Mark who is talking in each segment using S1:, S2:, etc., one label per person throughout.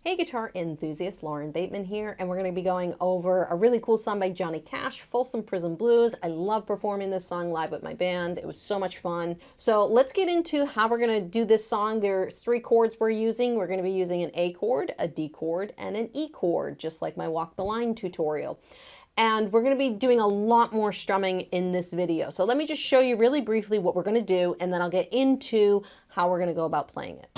S1: Hey guitar enthusiasts, Lauren Bateman here, and we're going to be going over a really cool song by Johnny Cash, Folsom Prison Blues. I love performing this song live with my band. It was so much fun. So let's get into how we're going to do this song. There's 3 chords we're using. We're going to be using an A chord, a D chord, and an E chord, just like my Walk the Line tutorial. And we're going to be doing a lot more strumming in this video. So let me just show you really briefly what we're going to do, and then I'll get into how we're going to go about playing it.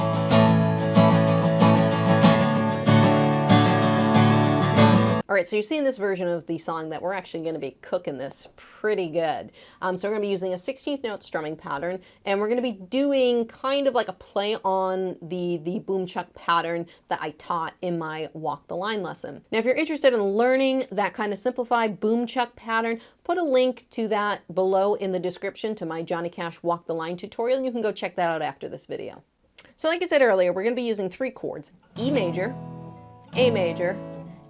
S1: All right, so you're seeing this version of the song that we're actually going to be cooking this pretty good. So we're going to be using a 16th note strumming pattern, and we're going to be doing kind of like a play on the boom chuck pattern that I taught in my Walk the Line lesson. Now, if you're interested in learning that kind of simplified boom chuck pattern, put a link to that below in the description to my Johnny Cash Walk the Line tutorial, and you can go check that out after this video. So like I said earlier, we're going to be using 3 chords: E major, A major,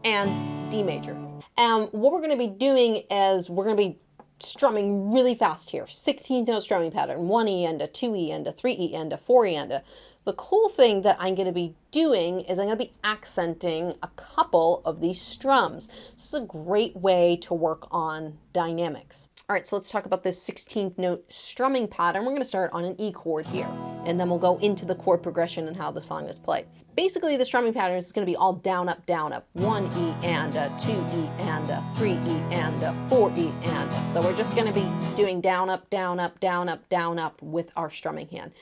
S1: and D major. And what we're going to be doing is we're going to be strumming really fast here. 16th note strumming pattern, 1 E and a 2 E and a 3 E and a 4 E and a. The cool thing that I'm going to be doing is I'm going to be accenting a couple of these strums. This is a great way to work on dynamics. All right, so let's talk about this 16th note strumming pattern. We're going to start on an E chord here, and then we'll go into the chord progression and how the song is played. Basically, the strumming pattern is going to be all down, up, down, up. 1 E and a 2 E and a 3 E and a 4 E and a. So we're just going to be doing down, up, down, up, down, up, down, up with our strumming hand.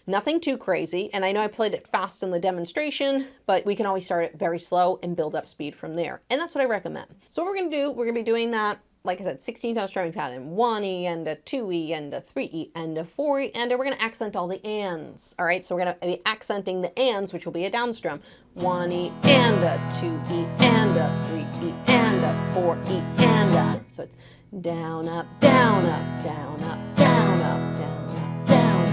S1: Nothing too crazy, and I know I played it fast in the demonstration, but we can always start it very slow and build up speed from there. And that's what I recommend. So what we're going to do, we're going to be doing that, like I said, 16th note strumming pattern, 1 E and a 2 E and a 3 E and a 4 E, and we're going to accent all the ands. All right, so we're going to be accenting the ands, which will be a down strum. 1 E and a 2 E and a 3 E and a 4 E and a. So it's down, up, down, up, down, up, down, up, down, up, down.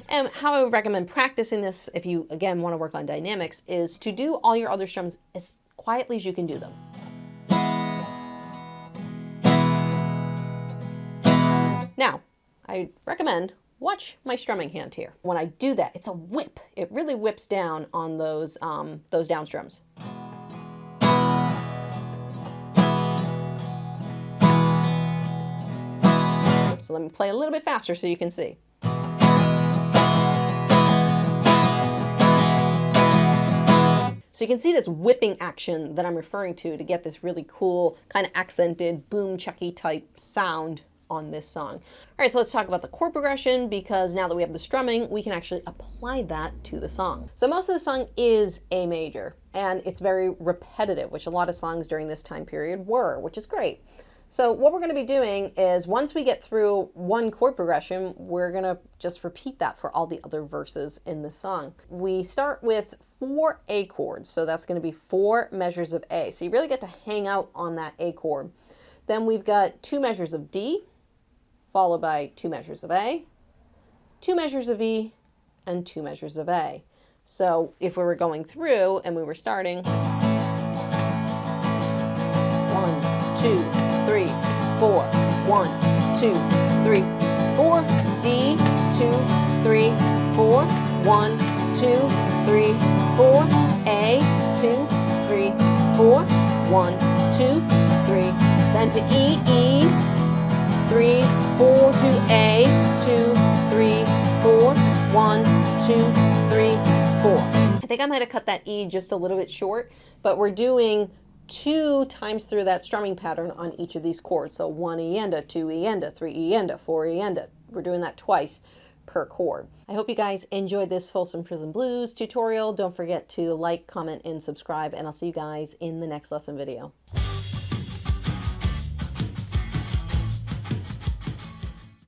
S1: And how I would recommend practicing this, if you, again, want to work on dynamics, is to do all your other strums as quietly as you can do them. Now, I recommend watch my strumming hand here. When I do that, it's a whip. It really whips down on those down strums. So let me play a little bit faster so you can see. So you can see this whipping action that I'm referring to get this really cool kind of accented boom chucky type sound on this song. All right, so let's talk about the chord progression, because now that we have the strumming, we can actually apply that to the song. So most of the song is A major, and it's very repetitive, which a lot of songs during this time period were, which is great. So what we're going to be doing is once we get through one chord progression, we're going to just repeat that for all the other verses in the song. We start with 4 A chords, so that's going to be 4 measures of A. So you really get to hang out on that A chord. Then we've got 2 measures of D, followed by 2 measures of A, 2 measures of E, and 2 measures of A. So if we were going through and we were starting 1, 2, 3, 4, 1, 2, 3, 4, D, 2, 3, 4, 1, 2, 3, 4, A, 2, 3, 4, 1, 2, 3, then to E, E, 3, 4, to A, 2, 3, 4, 1, 2, 3, 4. I think I might have cut that E just a little bit short, but we're doing 2 times through that strumming pattern on each of these chords. So 1 E and a, 2 E and a, 3 E and a, 4 E and a. We're doing that twice per chord. I hope you guys enjoyed this Folsom Prison Blues tutorial. Don't forget to like, comment, and subscribe, and I'll see you guys in the next lesson video.